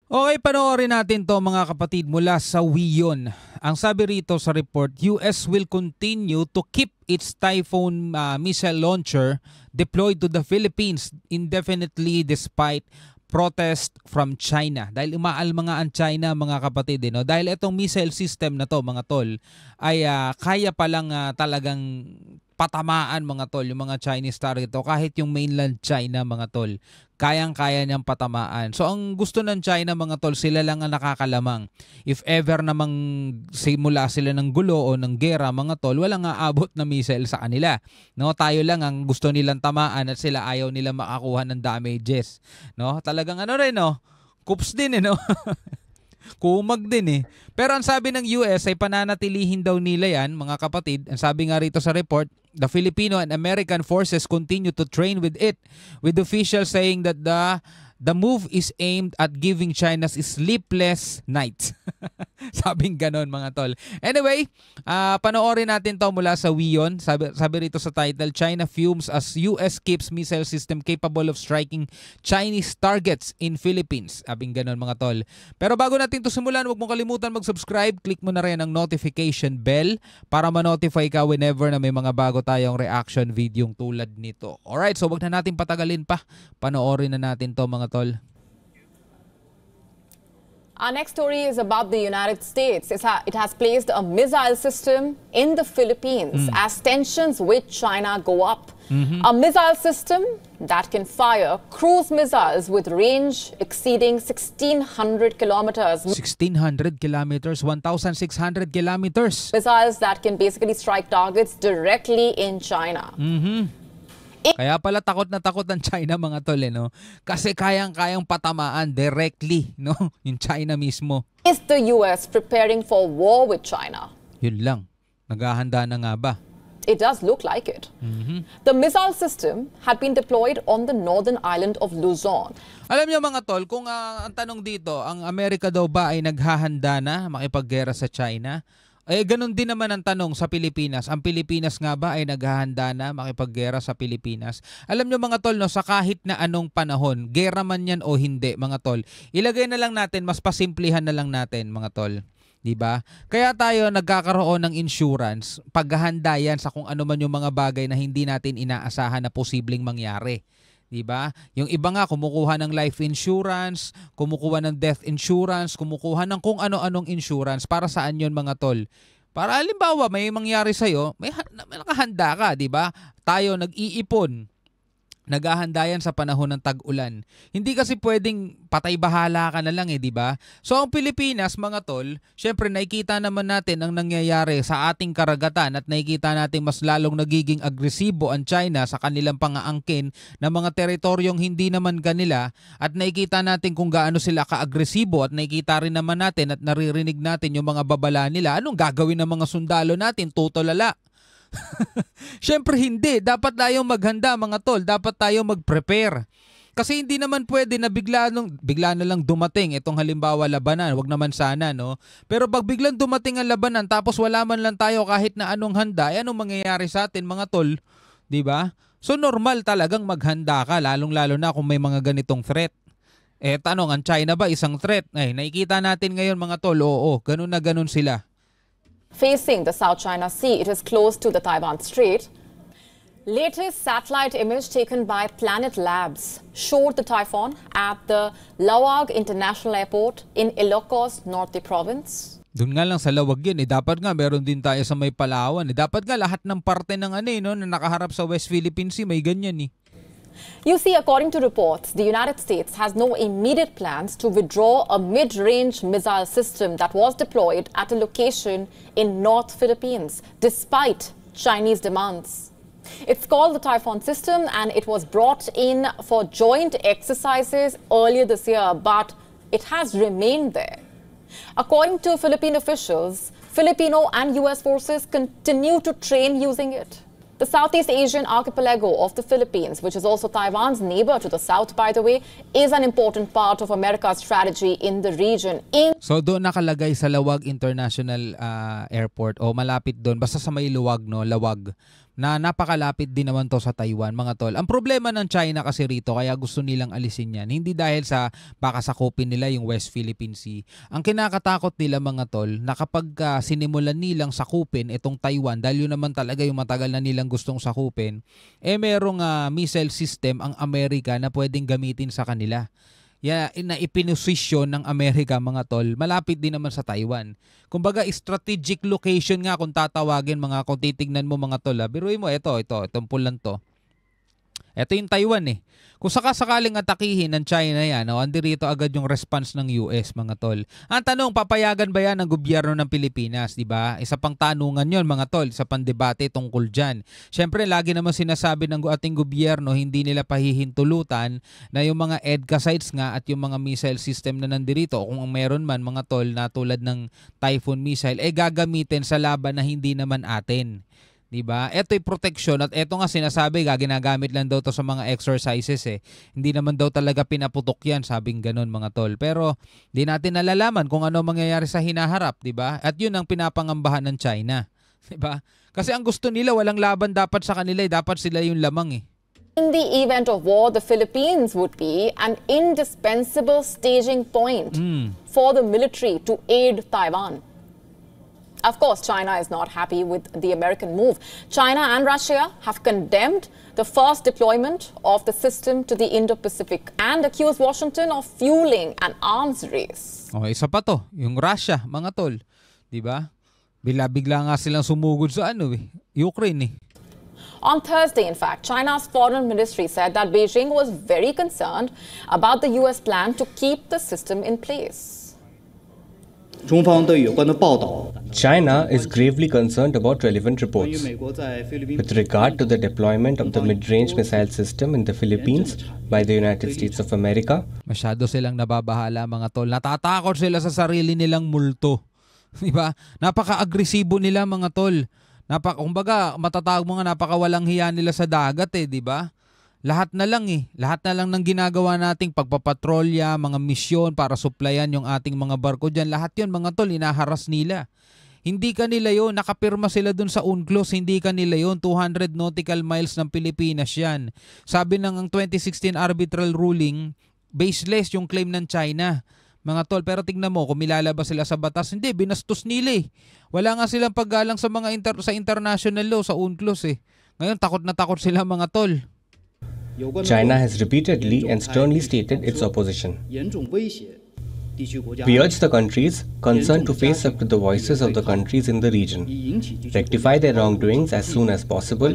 Okay, panoorin natin to mga kapatid mula sa WION. Ang sabi rito sa report, US will continue to keep its Typhoon missile launcher deployed to the Philippines indefinitely despite protest from China. Dahil umaalma nga ang China mga kapatid. No? Dahil itong missile system na to mga tol ay kaya palang talagang patamaan mga tol yung mga Chinese target to kahit yung mainland China mga tol. Kayang-kaya niyang patamaan. So ang gusto ng China mga tol, sila lang ang nakakalamang. If ever namang simula sila ng gulo o ng gera mga tol, walang aabot na missile sa kanila. No, tayo lang ang gusto nilang tamaan at sila ayaw nila makakuha ng damages. No, talagang ano rin no. Kups din no. Kumag din Pero ang sabi ng US ay pananatilihin daw nila yan, mga kapatid. Ang sabi nga rito sa report, the Filipino and American forces continue to train with it, with officials saying that the move is aimed at giving China's sleepless nights. Sabing ganon mga tol. Anyway, panoorin natin to mula sa WION. Sabi rito sa title, China fumes as US keeps missile system capable of striking Chinese targets in Philippines. Sabing ganon mga tol. Pero bago natin to simulan, huwag mong kalimutan mag-subscribe. Click mo na rin ang notification bell para ma-notify ka whenever na may mga bago tayong reaction video tulad nito. Alright, so wag na natin patagalin pa. Panoorin na natin to mga tol. Our next story is about the United States. It has placed a missile system in the Philippines as tensions with China go up. A missile system that can fire cruise missiles with range exceeding 1,600 kilometers. 1,600 kilometers, 1,600 kilometers. Missiles that can basically strike targets directly in China. Kaya pala takot na takot ang China mga tol no? Kasi kayang-kayang patamaan directly no? Yung China mismo. Is the US preparing for war with China? Yun lang. Naghahanda na nga ba? It does look like it. The missile system had been deployed on the northern island of Luzon. Alam niyo mga tol, kung ang tanong dito, ang Amerika daw ba ay naghahanda na makipaggera sa China? Ganun din naman ang tanong sa Pilipinas. Ang Pilipinas nga ba ay naghahanda na makipaggera sa Pilipinas? Alam nyo mga tol, no, sa kahit na anong panahon, gera man yan o hindi mga tol, ilagay na lang natin, mas pasimplihan na lang natin mga tol. Diba? Kaya tayo nagkakaroon ng insurance, paghahanda yan sa kung ano man yung mga bagay na hindi natin inaasahan na posibleng mangyari. Diba? Yung iba nga kumukuha ng life insurance, kumukuha ng death insurance, kumukuha ng kung ano-anong insurance. Para saan yun mga tol? Para halimbawa may mangyari sa'yo, may nakahanda ka, diba? Tayo nag-iipon. Naghahanda yan sa panahon ng tag-ulan. Hindi kasi pwedeng patay-bahala ka na lang di ba? So ang Pilipinas, mga tol, syempre nakikita naman natin ang nangyayari sa ating karagatan at nakikita natin mas lalong nagiging agresibo ang China sa kanilang pangaangkin ng mga teritoryong hindi naman kanila at nakikita natin kung gaano sila ka-agresibo at nakikita rin naman natin at naririnig natin yung mga babala nila. Anong gagawin ng mga sundalo natin? Tutulala. Siyempre hindi. Dapat tayong maghanda mga tol. Dapat tayong mag-prepare. Kasi hindi naman pwede na bigla na lang dumating itong halimbawa labanan. Wag naman sana no. Pero pag biglang dumating ang labanan tapos wala man lang tayo kahit na anong handa, anong mangyayari sa atin mga tol? 'Di ba? So normal talagang maghanda ka lalong-lalo na kung may mga ganitong threat. Tanong, ang China ba isang threat? Nakikita natin ngayon mga tol. Oo, ganun na ganun sila. Facing the South China Sea, it is close to the Taiwan Strait. Latest satellite image taken by Planet Labs showed the typhoon at the Lawag International Airport in Ilocos Norte Province. Doon nga lang sa Lawag yun. Dapat nga meron din tayo sa may Palawan. Dapat nga lahat ng parte ng no, na nakaharap sa West Philippine Sea may ganyan You see, according to reports, the United States has no immediate plans to withdraw a mid-range missile system that was deployed at a location in North Philippines, despite Chinese demands. It's called the Typhoon system and it was brought in for joint exercises earlier this year, but it has remained there. According to Philippine officials, Filipino and US forces continue to train using it. The Southeast Asian archipelago of the Philippines, which is also Taiwan's neighbor to the south, by the way, is an important part of America's strategy in the region. So doon nakalagay sa Lawag International Airport o malapit doon, basta sa may Luwag, no? Lawag. na napakalapit din naman to sa Taiwan, mga tol. Ang problema ng China kasi rito, kaya gusto nilang alisin yan, hindi dahil sa baka sakupin nila yung West Philippine Sea. Ang kinakatakot nila, mga tol, na kapag sinimulan nilang sakupin itong Taiwan, dahil yun naman talaga yung matagal na nilang gustong sakupin, merong missile system ang Amerika na pwedeng gamitin sa kanila. Na ipinosisyon ng Amerika, mga tol, malapit din naman sa Taiwan. Kumbaga, strategic location nga kung tatawagin, kung titignan mo, mga tol. Biruin mo, itong pulan to. Ito yung Taiwan eh. Kung sakasakaling atakihin ng China yan, andirito agad yung response ng US, mga tol. Ang tanong, papayagan ba yan ng gobyerno ng Pilipinas, di ba? Isa pang tanungan yon, mga tol, isa pang debate tungkol dyan. Siyempre, lagi naman sinasabi ng ating gobyerno, hindi nila pahihintulutan na yung mga EDCA sites nga at yung mga missile system na nandirito, kung meron man, mga tol, na tulad ng Typhoon missile, gagamitin sa laban na hindi naman atin. Diba? Ito'y protection at ito nga sinasabi, ginagamit lang daw to sa mga exercises eh. Hindi naman daw talaga pinaputok yan, sabing ganun, mga tol. Pero di natin nalalaman kung ano mangyayari sa hinaharap, diba? At yun ang pinapangambahan ng China. Diba? Kasi ang gusto nila, walang laban dapat sa kanila eh. Dapat sila yung lamang eh. In the event of war, the Philippines would be an indispensable staging point for the military to aid Taiwan. Of course, China is not happy with the American move. China and Russia have condemned the first deployment of the system to the Indo-Pacific and accused Washington of fueling an arms race. Isa pa to, yung Russia, mga tol. Diba? Bigla nga silang sumugod sa Ukraine eh. On Thursday, in fact, China's foreign ministry said that Beijing was very concerned about the US plan to keep the system in place. China is gravely concerned about relevant reports with regard to the deployment of the mid-range missile system in the Philippines by the United States of America. Masyado silang nababahala, mga tol. Natatakot sila sa sarili nilang multo. Diba? Napaka-agresibo nila, mga tol. Kumbaga, matatawag mo nga, napakawalang hiya nila sa dagat eh, diba? Lahat na lang ng ginagawa nating pagpapatrolya, mga misyon para supplyan yung ating mga barko dyan. Lahat yun, mga tol, inaharas nila. Hindi kanila yun. Nakapirma sila dun sa UNCLOS. Hindi kanila yun. 200 nautical miles ng Pilipinas yan. Sabi ng 2016 arbitral ruling, baseless yung claim ng China. Mga tol, pero tingnan mo, kung milalabas sila sa batas, hindi, binastos nila eh. Wala nga silang paggalang sa mga sa international law, sa UNCLOS eh. Ngayon, takot na takot sila, mga tol. China has repeatedly and sternly stated its opposition. We urge the countries concerned to face up to the voices of the countries in the region, rectify their wrongdoings as soon as possible,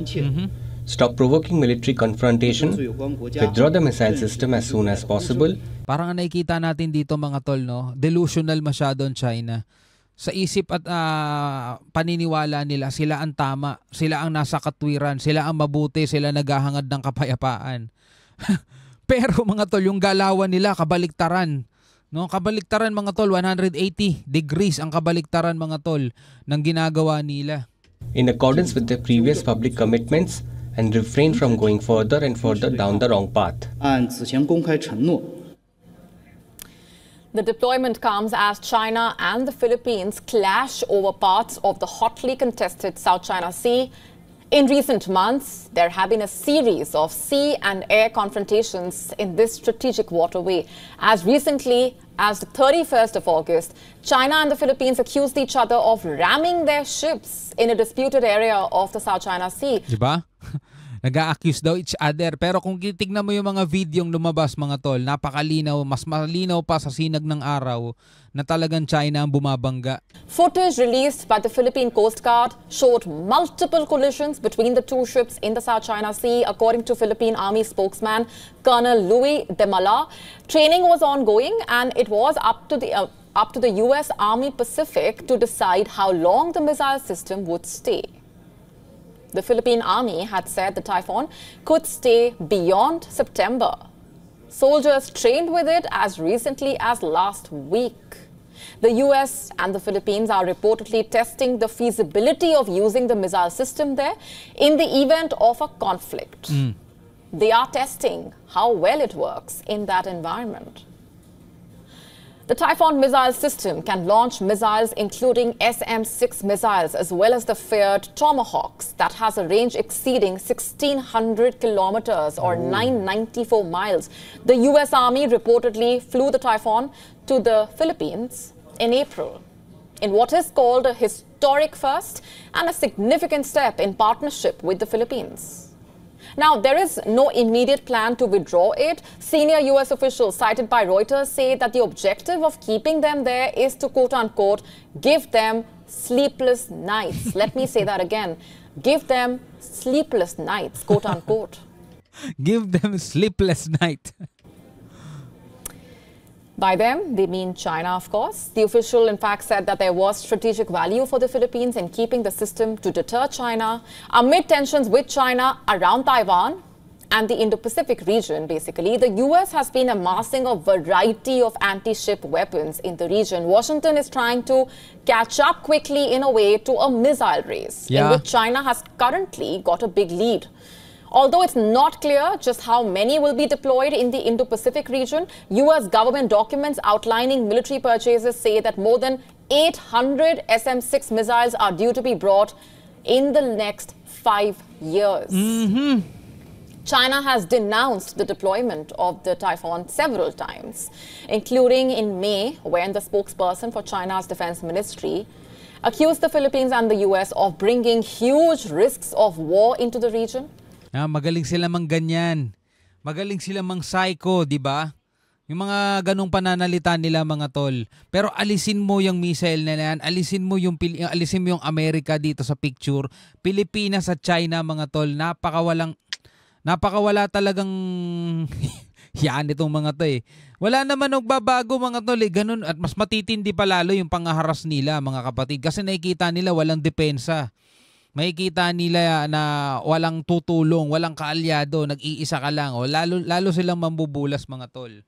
stop provoking military confrontation, withdraw the missile system as soon as possible. Parang nakikita natin dito, mga tol, no? Delusional masyado ang China. Sa isip at paniniwala nila, sila ang tama, sila ang nasa katwiran, sila ang mabuti, sila naghahangad ng kapayapaan. Pero, mga tol, yung galawan nila, kabaliktaran. No? Kabaliktaran, mga tol, 180 degrees ang kabaliktaran, mga tol, ng ginagawa nila. In accordance with their previous public commitments and refrain from going further and further down the wrong path. The deployment comes as China and the Philippines clash over parts of the hotly contested South China Sea. In recent months, there have been a series of sea and air confrontations in this strategic waterway. As recently as the 31st of August, China and the Philippines accused each other of ramming their ships in a disputed area of the South China Sea. Diba? Nag-a-accuse daw each other. Pero kung titignan mo yung mga videong lumabas, mga tol, napakalinaw, mas malinaw pa sa sinag ng araw na talagang China ang bumabangga. Footage released by the Philippine Coast Guard showed multiple collisions between the two ships in the South China Sea. According to Philippine Army spokesman Colonel Louis de Mala, training was ongoing and it was up to the US Army Pacific to decide how long the missile system would stay. The Philippine Army had said the Typhoon could stay beyond September. Soldiers trained with it as recently as last week. The US and the Philippines are reportedly testing the feasibility of using the missile system there in the event of a conflict. They are testing how well it works in that environment. The Typhoon missile system can launch missiles including SM-6 missiles as well as the feared Tomahawks that has a range exceeding 1,600 kilometers or 994 miles. The US Army reportedly flew the Typhoon to the Philippines in April, in what is called a historic first and a significant step in partnership with the Philippines. Now, there is no immediate plan to withdraw it. Senior US officials cited by Reuters say that the objective of keeping them there is to, quote-unquote, give them sleepless nights. Let me say that again. Give them sleepless nights, quote-unquote. Give them sleepless night. By them, they mean China, of course. The official, in fact, said that there was strategic value for the Philippines in keeping the system to deter China. Amid tensions with China around Taiwan and the Indo-Pacific region, basically, the US has been amassing a variety of anti-ship weapons in the region. Washington is trying to catch up quickly, in a way, to a missile race, in which China has currently got a big lead. Although it's not clear just how many will be deployed in the Indo-Pacific region, US government documents outlining military purchases say that more than 800 SM-6 missiles are due to be brought in the next 5 years. China has denounced the deployment of the Typhoon several times, including in May, when the spokesperson for China's defense ministry accused the Philippines and the US of bringing huge risks of war into the region. Magaling sila mang ganyan. Magaling sila mang psycho, di ba? Yung mga ganong pananalita nila, mga tol. Pero alisin mo yung missile na yan, alisin mo yung Amerika dito sa picture. Pilipinas at China, mga tol, napakawala talagang yan itong mga to eh. Wala naman nagbabago, mga tol eh. Ganun, at mas matitindi pa lalo yung pangaharas nila, mga kapatid. Kasi nakikita nila walang depensa. Makikita nila na walang tutulong, walang kaalyado, nag-iisa ka lang. O lalo silang mambubulas, mga tol.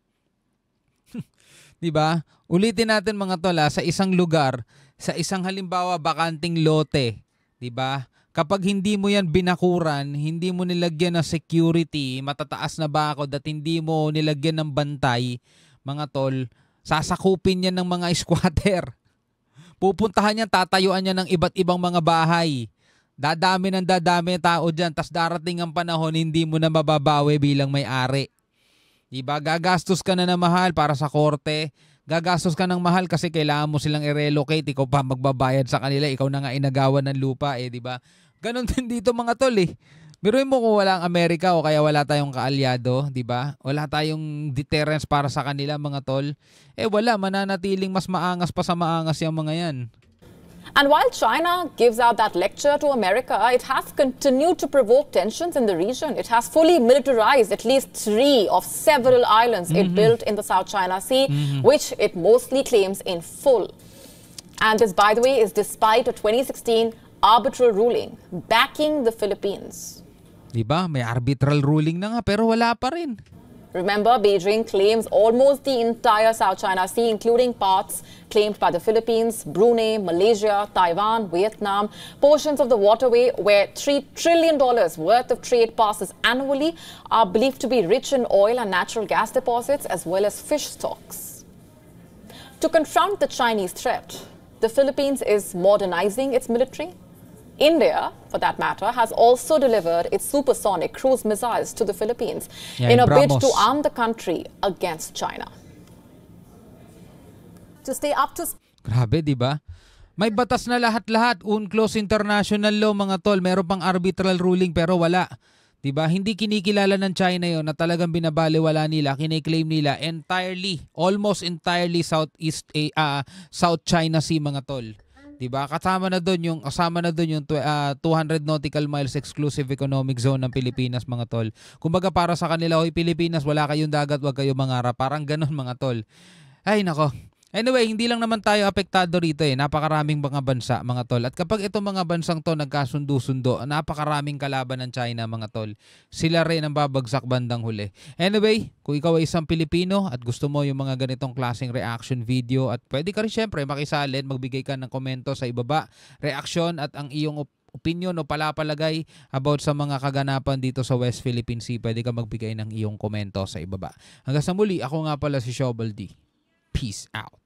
'Di ba? Ulitin natin, mga tol, sa isang lugar, sa isang halimbawa bakanting lote, 'di ba? Kapag hindi mo yan binakuran, hindi mo nilagyan ng security, matataas na bakod at hindi mo nilagyan ng bantay, mga tol, sasakupin yan ng mga squatter. Pupuntahan yan, tatayuan yan ng iba't ibang mga bahay. Dadami tao dyan, tas darating ang panahon, hindi mo na mababawi bilang may-ari. Diba? Gagastos ka na mahal para sa korte, gagastos ka ng mahal kasi kailangan mo silang i-relocate, ikaw pa magbabayad sa kanila, ikaw na nga inagawan ng lupa diba? Ganon din dito, mga tol eh. Biruin mo kung wala ang Amerika o kaya wala tayong kaalyado, diba? Wala tayong deterrence para sa kanila, mga tol. Wala, mananatiling mas maangas pa sa maangas yung mga yan. And while China gives out that lecture to America, it has continued to provoke tensions in the region. It has fully militarized at least 3 of several islands it built in the South China Sea, which it mostly claims in full. And this, by the way, is despite a 2016 arbitral ruling backing the Philippines. Diba? May arbitral ruling na nga pero wala pa rin. Remember, Beijing claims almost the entire South China Sea, including parts claimed by the Philippines, Brunei, Malaysia, Taiwan, Vietnam, portions of the waterway where $3 trillion worth of trade passes annually are believed to be rich in oil and natural gas deposits as well as fish stocks. To confront the Chinese threat, the Philippines is modernizing its military. India, for that matter, has also delivered its supersonic cruise missiles to the Philippines in a bid to arm the country against China. To stay up to... Grabe, di ba? May batas na lahat-lahat. UNCLOS international law, mga tol. Meron pang arbitral ruling pero wala. Di ba? Hindi kinikilala ng China yon na talagang binabaliwala nila, kiniklaim nila almost entirely South China Sea, mga tol. Diba? Kasama na doon yung 200 nautical miles exclusive economic zone ng Pilipinas, mga tol. Kumbaga para sa kanila, hoy Pilipinas, wala kayong dagat, wag kayong mangarap. Parang ganun, mga tol. Ay nako. Anyway, hindi lang naman tayo apektado rito Napakaraming mga bansa, mga tol. At kapag itong mga bansang to nagkasundo-sundo, napakaraming kalaban ng China, mga tol. Sila rin ang babagsak bandang huli. Anyway, kung ikaw ay isang Pilipino at gusto mo yung mga ganitong klaseng reaction video at pwede ka rin syempre makisalin, magbigay ka ng komento sa ibaba, reaction at ang iyong opinion o palapalagay about sa mga kaganapan dito sa West Philippine Sea, pwede ka magbigay ng iyong komento sa ibaba. Hanggang sa muli, ako nga pala si Shobal D. Peace out.